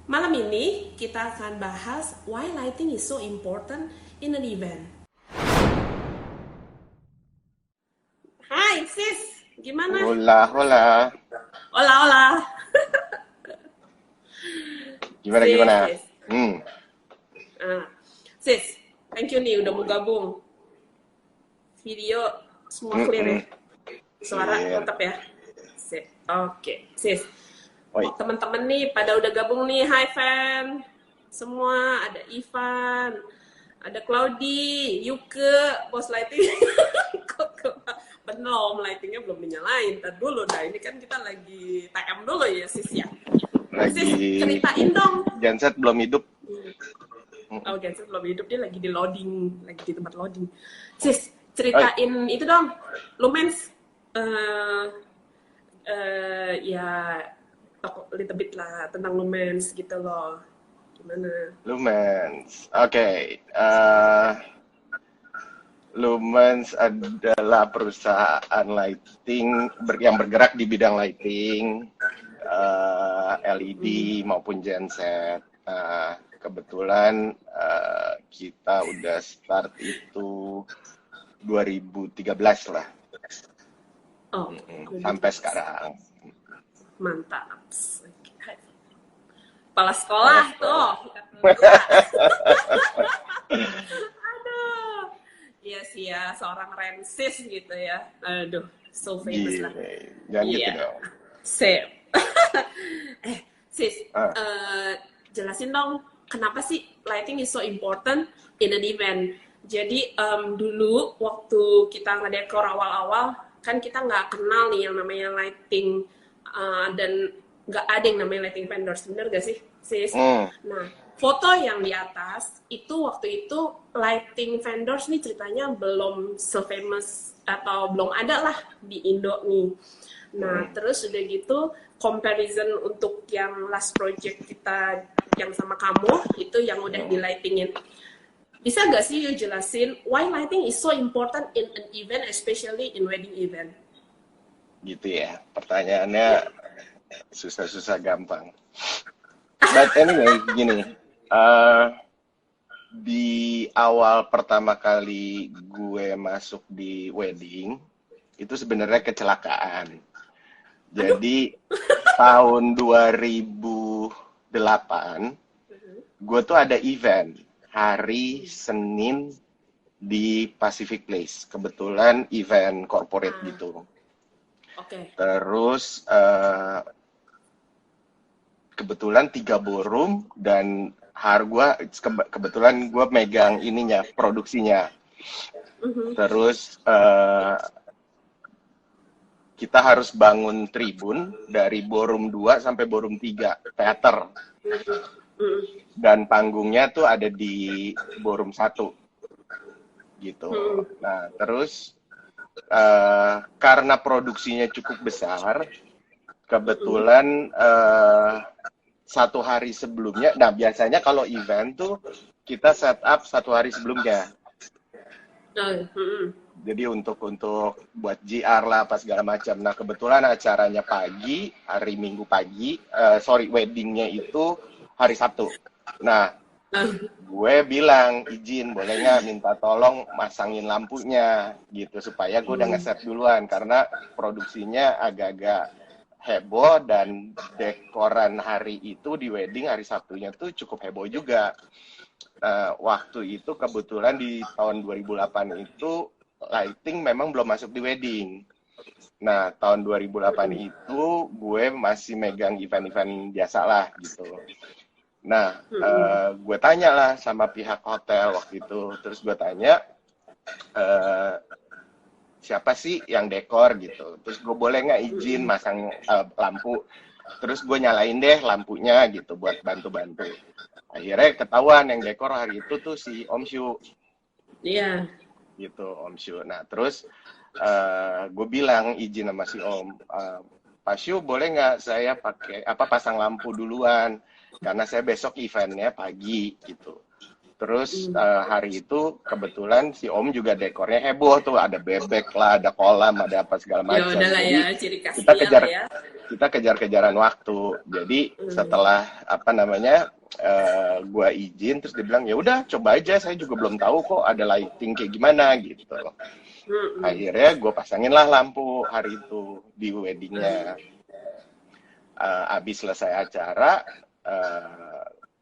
Malam ini kita akan bahas why lighting is so important in an event. Hai sis, gimana? Hola, hola. Hola, hola. Gimana, Sis, gimana? sis. Hmm, Ah, sis, thank you nih udah mau gabung. Video semua clear ya? mm-mm. Suara Clear. mantap ya? Sip. Oke, sis. Oi, Teman-teman nih pada udah gabung nih, hi fan. Semua ada Ivan, ada Claudi, Yuke, bos lighting. Belum, lightingnya belum dinyalain. Ntar dulu dah, ini kan kita lagi TM dulu ya sis ya. Sis, lagi ceritain dong. genset belum hidup. Mm-mm. Oh, Genset belum hidup, dia lagi di loading, lagi di tempat loading. Sis, Oi, ceritain itu dong, Lumens. eh ya, talk a little bit lah tentang Lumens gitu loh. Gimana? Lumens. Oke, Lumens adalah perusahaan lighting yang bergerak di bidang lighting, LED maupun genset. Nah, kebetulan kita udah start itu 2013 lah, Oh, sampai sekarang. mantap. Kepala sekolah tuh. Aduh. Iya sih ya, seorang Rensis gitu ya. Aduh, so famous lah. Gile, jangan gitu Iya, dong. sip. Sis, Ah, jelasin dong kenapa sih lighting is so important in an event. Jadi dulu waktu kita ngedekor awal-awal kan kita nggak kenal nih yang namanya lighting dan nggak ada yang namanya lighting vendors, bener gak sih, sis? hmm, Nah, foto yang di atas itu waktu itu lighting vendors nih ceritanya belum se-famous atau belum ada lah di Indo nih. Nah, terus udah gitu comparison untuk yang last project kita yang sama kamu itu yang udah di lightingin. Bisa nggak sih you jelasin why lighting is so important in an event, especially in wedding event? gitu ya. Pertanyaannya Ya. susah-susah gampang. But anyway, gini. eh, di awal pertama kali gue masuk di wedding, itu sebenarnya kecelakaan. Aduh. Jadi tahun 2008, gue tuh ada event hari Senin di Pacific Place. Kebetulan event corporate Ah, gitu. oke. Terus kebetulan 3 ballroom dan harga kebetulan gue megang ininya produksinya. Terus kita harus bangun tribun dari ballroom 2 sampai ballroom 3 teater, dan panggungnya tuh ada di ballroom 1 gitu. Nah, terus karena produksinya cukup besar, kebetulan 1 hari sebelumnya. Nah, biasanya kalau event tuh kita set up 1 hari sebelumnya. Jadi untuk buat GR lah apa segala macam. Nah, kebetulan acaranya pagi, hari Minggu pagi, weddingnya itu hari Sabtu. Nah, gue bilang izin boleh nggak minta tolong masangin lampunya gitu supaya gue udah ngeset duluan karena produksinya agak-agak heboh dan dekoran hari itu di wedding hari Sabtunya tuh cukup heboh juga. Waktu itu kebetulan di tahun 2008 itu lighting memang belum masuk di wedding. Nah, tahun 2008 itu gue masih megang event-event biasa lah gitu. Nah, gue tanya lah sama pihak hotel waktu itu. Terus gue tanya, siapa sih yang dekor gitu. Terus gue boleh nggak izin masang lampu. Terus gue nyalain deh lampunya gitu buat bantu-bantu. Akhirnya ketahuan yang dekor hari itu tuh si Om Syu. Iya. Gitu, Om Syu. Nah, terus gue bilang izin sama si Om, Pak Syu boleh nggak saya pakai pasang lampu duluan karena saya besok eventnya pagi gitu. Terus hari itu kebetulan si Om juga dekornya heboh tuh, ada bebek lah, ada kolam, ada apa segala Ya macam. udahlah Jadi ya, ciri khas kita dia lah ya. kita kejar-kejaran waktu. Jadi setelah apa namanya gua izin, terus dia bilang ya udah coba aja, saya juga belum tahu kok ada lighting kayak gimana gitu. Akhirnya gue pasangin lah lampu hari itu di weddingnya. Abis selesai acara,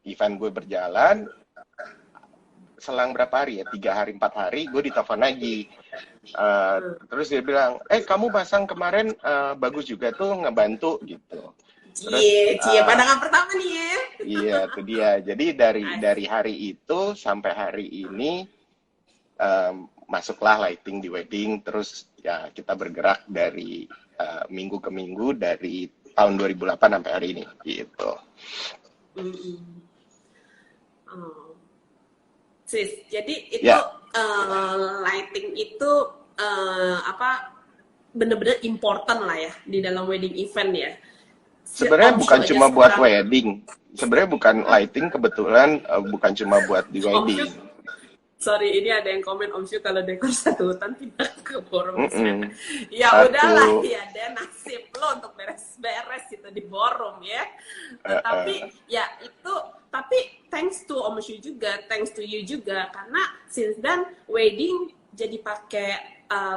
event gue berjalan, selang berapa hari ya, 3 hari 4 hari gue ditelepon lagi. Terus dia bilang, kamu pasang kemarin bagus juga tuh, ngebantu gitu. Cie pandangan pertama nih ya. Iya, itu dia. Jadi dari hari itu sampai hari ini masuklah lighting di wedding. Terus ya kita bergerak dari minggu ke minggu dari tahun 2008 sampai hari ini gitu. Sis, jadi itu lighting itu bener-bener important lah ya di dalam wedding event ya. Sebenarnya bukan cuma buat wedding. Sebenarnya bukan lighting, kebetulan bukan cuma buat di wedding. Sorry, ini ada yang komen Om Syu kalau dekor satu hutan pindah ke ballroom. Ya udahlah, ya deh nasib lo untuk beres-beres itu di ballroom ya. Tapi ya itu, tapi thanks to Om Syu juga, thanks to you juga, karena since then wedding jadi pakai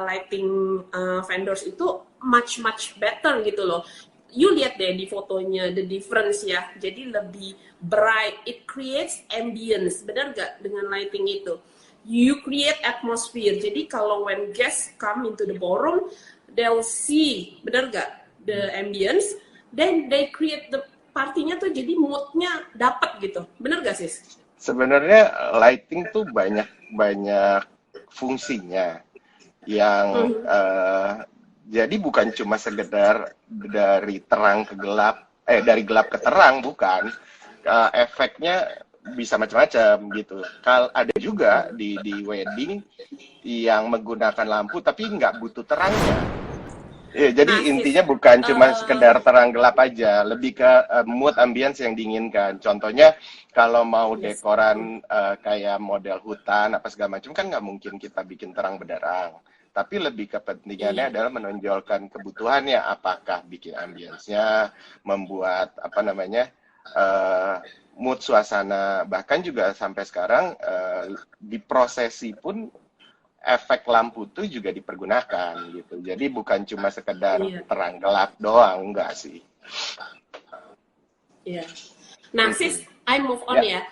lighting vendors itu much better gitu loh. You lihat deh di fotonya, the difference ya. Jadi lebih bright. It creates ambience. Benar gak dengan lighting itu? You create atmosphere. Jadi kalau when guests come into the ballroom, they'll see, benar gak? The ambience. Then they create the partinya tuh jadi moodnya dapat gitu. Benar gak sis? Sebenarnya lighting tuh banyak fungsinya. Yang jadi bukan cuma sekedar dari terang ke gelap, dari gelap ke terang, bukan. Efeknya bisa macam-macam gitu. Ada juga di wedding yang menggunakan lampu tapi nggak butuh terangnya. Jadi intinya bukan cuma sekedar terang gelap aja, lebih ke mood ambience yang diinginkan. Contohnya kalau mau dekoran kayak model hutan apa segala macam kan nggak mungkin kita bikin terang benderang. Tapi lebih kepentingannya adalah menonjolkan kebutuhannya, apakah bikin ambience-nya, membuat mood suasana, bahkan juga sampai sekarang di prosesi pun efek lampu itu juga dipergunakan gitu. Jadi bukan cuma sekedar terang gelap doang, enggak sih. Iya. Nah, sis, I move on ya.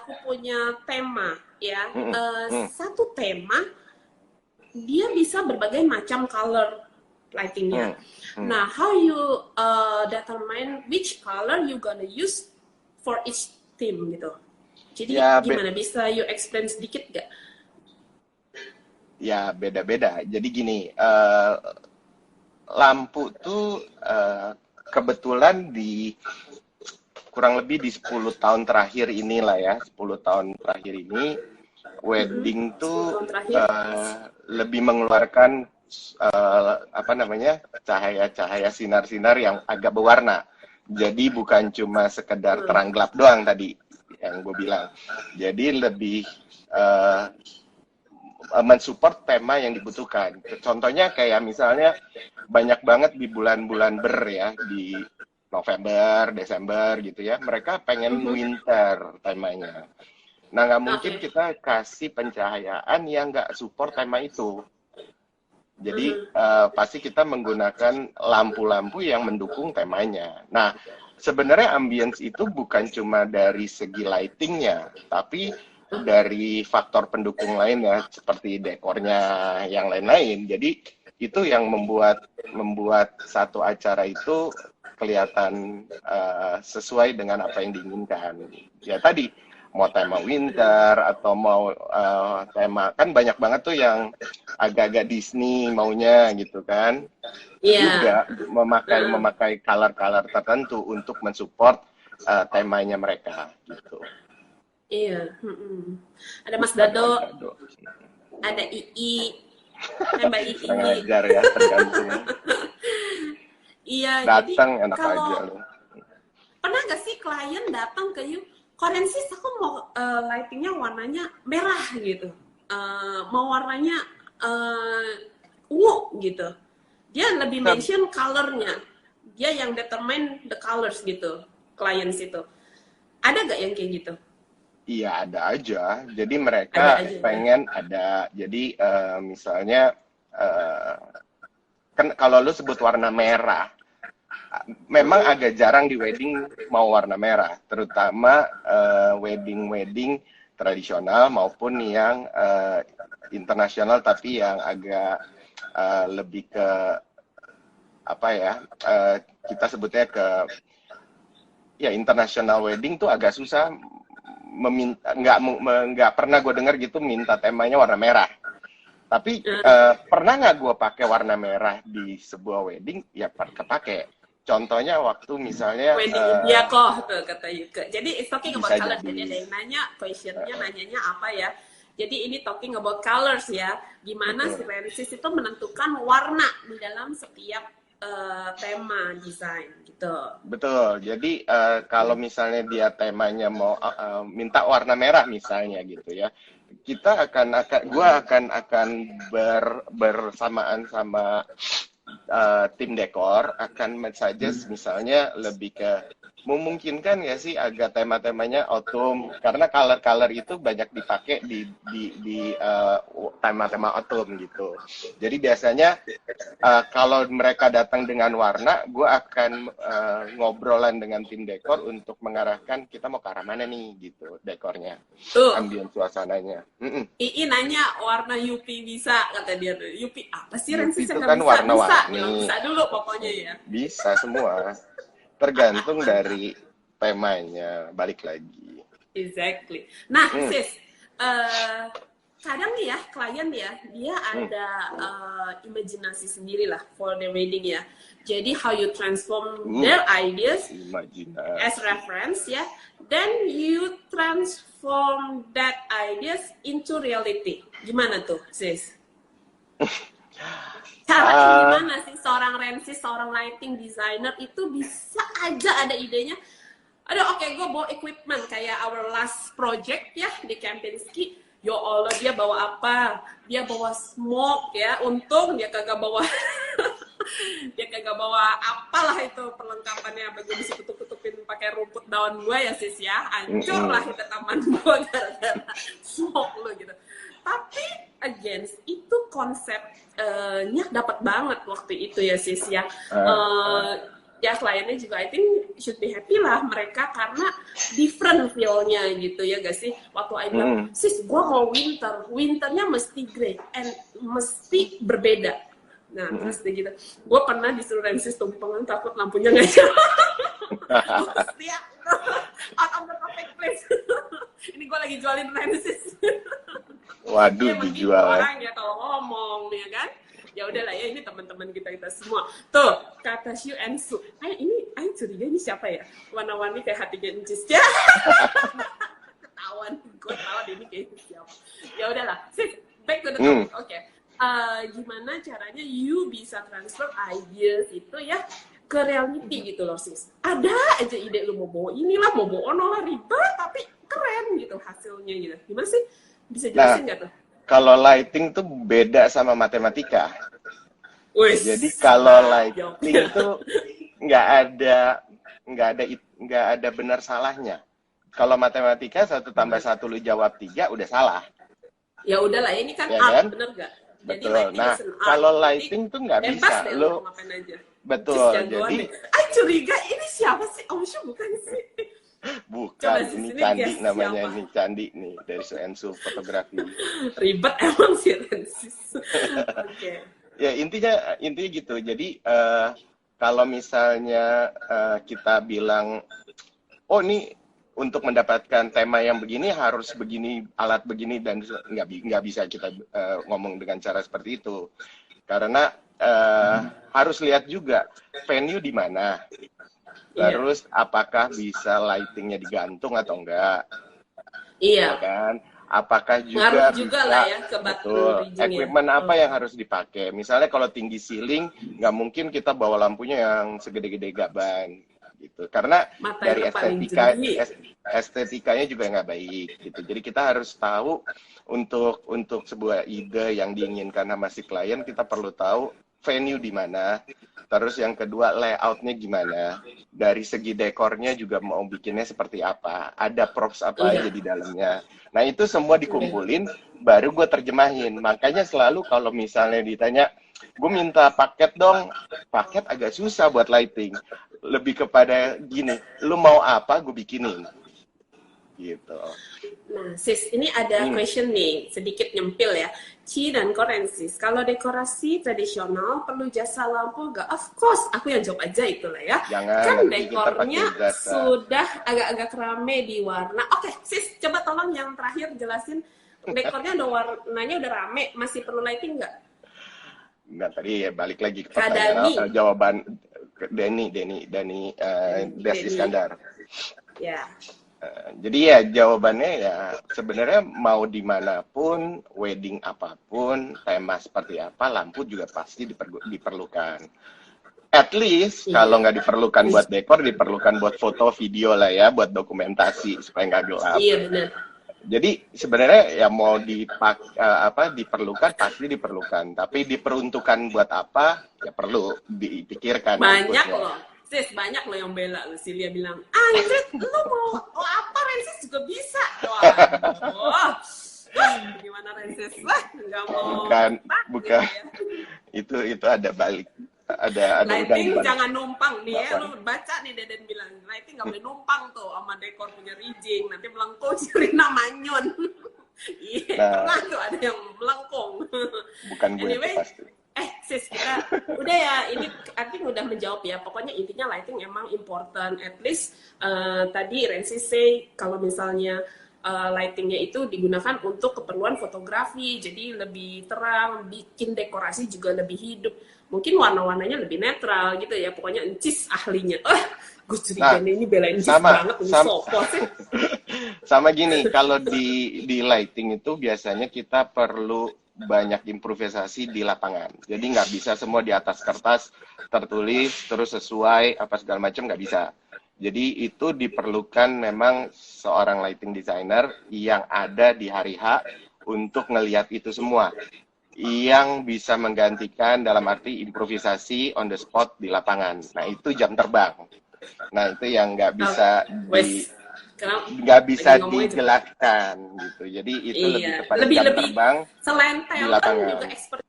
Aku punya tema ya. Satu tema dia bisa berbagai macam color lightingnya. Nah, how you determine which color you gonna use for each theme gitu. Jadi gimana? Bisa you explain sedikit gak? Ya beda-beda. Jadi gini, lampu tuh kebetulan di kurang lebih di 10 tahun terakhir inilah ya, 10 tahun terakhir ini wedding tuh lebih mengeluarkan cahaya-cahaya sinar-sinar yang agak berwarna. Jadi bukan cuma sekedar terang gelap doang tadi yang gue bilang. Jadi lebih mensupport tema yang dibutuhkan. Contohnya kayak misalnya banyak banget di bulan-bulan ya, di November, Desember gitu ya. Mereka pengen winter temanya. Nah, nggak mungkin kita kasih pencahayaan yang nggak support tema itu. Jadi pasti kita menggunakan lampu-lampu yang mendukung temanya. Nah, sebenarnya ambience itu bukan cuma dari segi lightingnya, tapi dari faktor pendukung lainnya seperti dekornya, yang lain-lain. Jadi itu yang membuat satu acara itu kelihatan sesuai dengan apa yang diinginkan. Ya tadi mau tema winter atau mau tema, kan banyak banget tuh yang agak-agak Disney maunya gitu kan. Juga memakai color-color tertentu untuk mensupport temanya mereka gitu. Iya. Ada Mas Dado, ada Ii, Mbak Ii. Ngajar ya, tergantung. Iya. Datang jadi enak kalau aja loh. Pernah nggak sih klien datang ke you, Korensis aku mau lightingnya warnanya merah gitu, mau warnanya ungu gitu. Dia lebih mention colornya, dia yang determine the colors gitu, clients itu. Ada gak yang kayak gitu? Iya, ada aja. Jadi mereka Ada aja, pengen ada. Jadi misalnya kan kalau lu sebut warna merah, memang agak jarang di wedding mau warna merah, terutama wedding tradisional maupun yang internasional, tapi yang agak lebih ke apa ya, kita sebutnya ke ya international wedding tuh agak susah meminta, nggak pernah gue dengar gitu minta temanya warna merah. Tapi pernah nggak gue pakai warna merah di sebuah wedding? Ya kepake. Contohnya waktu misalnya wedding dia kok tuh kata Yuke. Jadi it's talking about bisa colors. jadi. Jadi ada yang nanya, questionnya nanyanya apa ya? Jadi ini talking about colors ya. Gimana si Rensis itu menentukan warna di dalam setiap tema desain gitu. Betul. Jadi kalau misalnya dia temanya mau minta warna merah misalnya gitu ya, kita gue akan bersamaan sama tim dekor akan mensuggest misalnya lebih ke memungkinkan ya sih agak tema-temanya autumn, karena color-color itu banyak dipakai di tema-tema autumn gitu. Jadi biasanya kalau mereka datang dengan warna, gue akan ngobrolan dengan tim dekor untuk mengarahkan kita mau ke arah mana nih gitu dekornya, ambience suasananya. Ii nanya warna Yupi bisa, kata dia. Yupi apa sih Rensis itu yang kan nggak bisa? warna-warni. Bisa dulu pokoknya ya. Bisa semua. Tergantung dari temanya, balik lagi. Exactly. Nah, sis, kadang nih ya, klien ya, dia ada imajinasi sendiri lah for the wedding ya. Jadi how you transform their ideas as reference ya, then you transform that ideas into reality. Gimana tuh, sis? Caranya gimana sih seorang Rensis, seorang lighting designer itu bisa aja ada idenya, aduh oke, gue bawa equipment kayak our last project ya di Kempinski, ya Allah dia bawa apa? Dia bawa smoke ya, untung dia kagak bawa dia kagak bawa apalah itu perlengkapannya, bagi bisa tutup-tutupin pakai rumput daun gue ya sis ya, hancur lah itu taman gue gara-gara smoke lo gitu. Tapi again itu konsepnya dapat banget waktu itu ya sis ya. Ya kliennya juga I think should be happy lah mereka karena different feel-nya gitu ya gak sih. Waktu I bilang, sis gue mau winternya mesti grey and mesti berbeda. Nah terus dia gitu, gue pernah disuruh Rensis tumpengan takut lampunya nggak nyala. Ya, out of the perfect place. Ini gue lagi jualin Rensis. Waduh, ya, dijual orang ya kalau ngomong ya kan. Ya udahlah ya, ini teman-teman kita semua. Tuh, kata Shu Ensu. Ini curiga ini siapa ya? Warna-warni kayak hati gencis ya. Ketahuan, gue tahu ini kayak siapa. Ya udahlah, sis, back to the topic. Oke. Gimana caranya you bisa transfer ideas itu ya ke reality gitu loh sis. Ada aja ide lu mau bawa inilah, mau bawa ono lah, ribet tapi keren gitu hasilnya gitu. Gimana sih? Bisa jelasin nggak tuh? Kalau lighting tuh beda sama matematika. Jadi kalau lighting tuh nggak ada benar salahnya. Kalau matematika 1 tambah 1 lu jawab 3 udah salah. Ya udahlah, ini kan ya art, kan? bener nggak? Betul. Nah, kalau lighting tuh nggak bisa. Lu betul. Jadi, curiga ini siapa sih? Oh, bukan sih. Bukan, ini Candi namanya, ini Candi nih dari Ensu fotografi. Ribet emang sih Rensis. Oke. Ya intinya gitu. Jadi kalau misalnya kita bilang, oh ini untuk mendapatkan tema yang begini harus begini, alat begini, dan nggak bisa kita ngomong dengan cara seperti itu. Karena harus lihat juga venue di mana. Terus apakah bisa lightingnya digantung atau enggak? Iya. Ya kan? Apakah juga bisa, lah ya, ke betul, equipment apa yang harus dipakai? Misalnya kalau tinggi ceiling, nggak mungkin kita bawa lampunya yang segede-gede gaban. gitu. Karena dari Matanya paling jeli. estetikanya juga nggak baik gitu. Jadi kita harus tahu untuk sebuah ide yang diinginkan sama si klien, kita perlu tahu venue di mana. Terus yang kedua layoutnya gimana. Dari segi dekornya juga mau bikinnya seperti apa. Ada props apa aja Iya. di dalamnya. Nah itu semua dikumpulin, baru gue terjemahin. Makanya selalu kalau misalnya ditanya, gue minta paket dong, paket agak susah buat lighting. Lebih kepada gini, lu mau apa gue bikinin. Gitu. Nah, sis, ini ada question nih, sedikit nyempil ya. Ci dan Koren, sis. Kalau dekorasi tradisional perlu jasa lampu nggak? Of course, aku yang jawab aja itulah ya. Jangan Kan nanti kita pakai dekornya jasa. sudah agak-agak rame di warna. Oke, sis, coba tolong yang terakhir jelasin. Dekornya udah warnanya udah rame, masih perlu lighting nggak? Nah, tadi ya balik lagi ke Kak pertanyaan Dani. jawaban Dani Des Iskandar. Ya. Jadi ya jawabannya ya sebenarnya mau dimanapun, wedding apapun, tema seperti apa, lampu juga pasti diperlukan. At least kalau nggak diperlukan buat dekor, diperlukan buat foto, video lah ya, buat dokumentasi supaya nggak gelap. Iya benar. Jadi sebenarnya ya mau diperlukan pasti diperlukan, tapi diperuntukkan buat apa ya perlu dipikirkan. Banyak loh. Sis, banyak loh yang bela. Lucilia bilang, anjir, lu mau apa, Rensis juga bisa. Wah, gimana Rensis? Nggak mau. Bukan. Ya. Itu ada balik. Ada lighting jangan numpang nih ya. Lu baca nih Deden bilang, lighting nggak boleh numpang tuh sama dekor punya Rijing. Nanti melengkung Rina Manyun. Iya, pernah tuh ada yang melengkung. Bukan gue anyway, pasti. Sis, kita udah ya, ini I think udah menjawab ya. Pokoknya intinya lighting emang important. At least tadi Rensi say kalau misalnya lightingnya itu digunakan untuk keperluan fotografi, jadi lebih terang, bikin dekorasi juga lebih hidup. Mungkin warna-warnanya lebih netral gitu ya. Pokoknya encis ahlinya. Gue curiga ini belain encis banget ini sopo sih. Sama gini, kalau di lighting itu biasanya kita perlu banyak improvisasi di lapangan. Jadi nggak bisa semua di atas kertas tertulis terus sesuai apa segala macam, nggak bisa. Jadi itu diperlukan memang seorang lighting designer yang ada di hari H untuk ngelihat itu semua. Yang bisa menggantikan dalam arti improvisasi on the spot di lapangan. Nah itu jam terbang. Nah itu yang nggak bisa dijelaskan gitu. Jadi itu lebih kepada jam terbang selain di lapangan. Juga expert.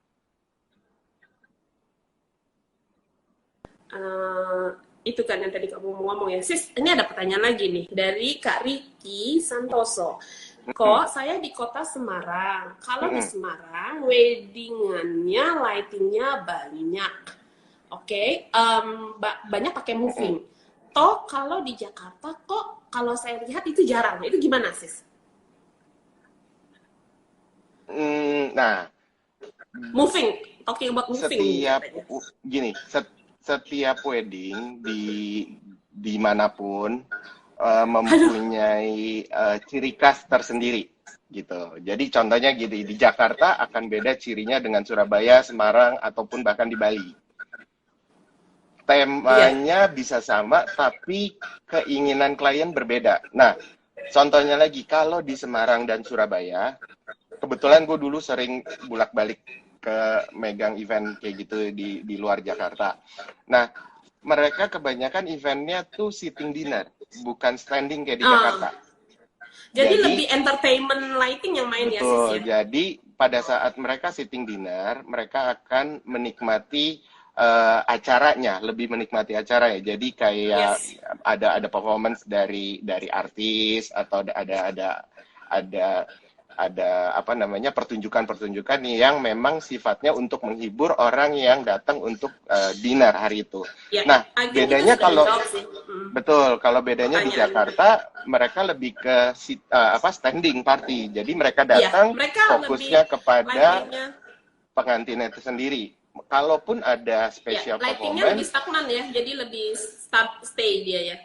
Itu kan yang tadi kamu ngomong ya, sis. Ini ada pertanyaan lagi nih dari Kak Riki Santoso. Kok saya di kota Semarang. Kalau di Semarang weddingannya lightingnya banyak, oke, banyak pakai moving. Toh kalau di Jakarta kok kalau saya lihat itu jarang. Itu gimana, sis? Nah, moving, talking about moving. Setiap wedding dimanapun mempunyai ciri khas tersendiri gitu. Jadi contohnya gini, di Jakarta akan beda cirinya dengan Surabaya, Semarang ataupun bahkan di Bali. Temanya bisa sama, tapi keinginan klien berbeda. Nah, contohnya lagi, kalau di Semarang dan Surabaya, kebetulan gue dulu sering bolak-balik ke megang event kayak gitu di luar Jakarta. Nah, mereka kebanyakan eventnya tuh sitting dinner, bukan standing kayak di Jakarta. Jadi lebih entertainment lighting yang main. Betul, ya, jadi pada saat mereka sitting dinner, mereka akan menikmati acaranya, lebih menikmati acaranya. Jadi kayak ada performance dari artis atau ada apa namanya pertunjukan yang memang sifatnya untuk menghibur orang yang datang untuk dinner hari itu. Ya, nah, bedanya kalau bedanya di Jakarta mereka lebih ke standing party. Jadi mereka datang fokusnya kepada pengantinnya itu sendiri. Kalaupun ada special performance, lightingnya lebih stagnan ya, jadi lebih stay dia ya.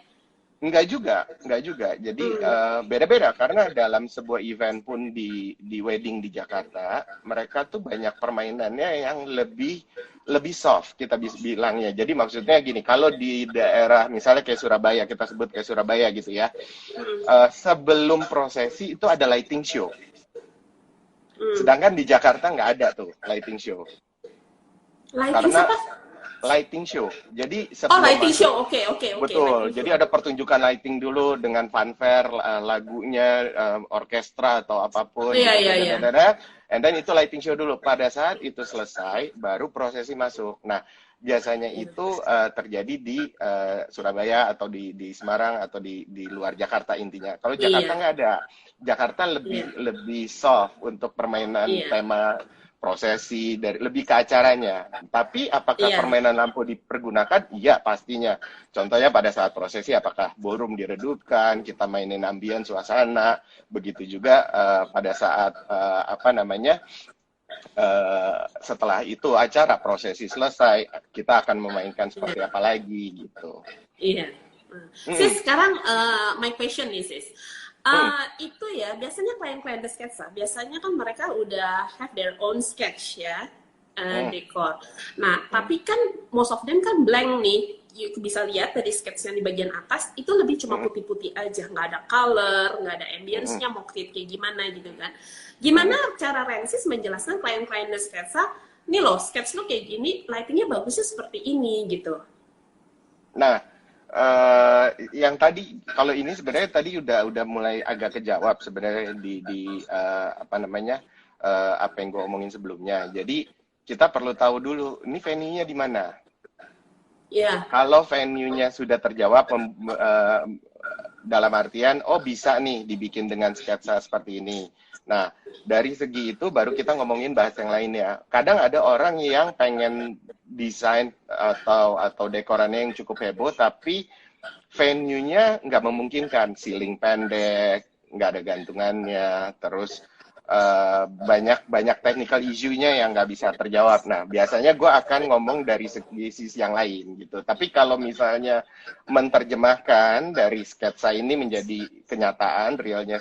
Enggak juga. Jadi beda-beda karena dalam sebuah event pun di wedding di Jakarta, mereka tuh banyak permainannya yang lebih soft kita bilangnya. Jadi maksudnya gini, kalau di daerah misalnya kayak Surabaya, kita sebut kayak Surabaya gitu ya, sebelum prosesi itu ada lighting show. Sedangkan di Jakarta nggak ada tuh lighting show. Lighting Karena apa? lighting show. Jadi Oh, sebelum lighting masuk, show. Oke. betul. Lighting Jadi show. ada pertunjukan lighting dulu dengan fanfare, lagunya, orkestra atau apapun Iya, gitu. iya, iya. And then itu lighting show dulu. Pada saat itu selesai, baru prosesi masuk. Nah, biasanya itu terjadi di Surabaya atau di Semarang atau di luar Jakarta intinya. Kalau Jakarta Iya, nggak ada. Jakarta iya, lebih soft untuk permainan iya, tema prosesi dari lebih ke acaranya. Tapi apakah iya, permainan lampu dipergunakan? Iya, pastinya. Contohnya pada saat prosesi apakah ballroom diredupkan, kita mainin ambien suasana, begitu juga pada saat setelah itu acara prosesi selesai, kita akan memainkan iya. seperti apa lagi gitu. Iya. Mm, Sis, sekarang my question nih, Sis. mm, Itu ya, biasanya klien-klien The Sketsa, biasanya kan mereka udah have their own sketch ya, mm, dekor. Nah, mm, tapi kan most of them kan blank nih. You bisa lihat dari sketch yang di bagian atas, itu lebih cuma mm, putih-putih aja. Nggak ada color, nggak ada mm, ambience-nya, mau create kayak gimana gitu kan. Gimana mm. cara Rensis menjelaskan klien-klien The Sketsa, nih loh, sketch lo kayak gini, lightingnya bagusnya seperti ini gitu. Nah, yang tadi kalau ini sebenarnya tadi udah mulai agak kejawab sebenarnya di apa yang gue omongin sebelumnya. Jadi kita perlu tahu dulu ini venue-nya di mana. Ya, Kalau venue-nya sudah terjawab dalam artian oh bisa nih dibikin dengan sketsa seperti ini. Nah, dari segi itu baru kita ngomongin bahas yang lainnya. Kadang ada orang yang pengen desain atau dekorannya yang cukup heboh, tapi venue-nya nggak memungkinkan. Ceiling pendek, nggak ada gantungannya, terus banyak technical issue-nya yang nggak bisa terjawab. Nah, biasanya gue akan ngomong dari sisi yang lain gitu. Tapi kalau misalnya menerjemahkan dari sketsa ini menjadi kenyataan, realnya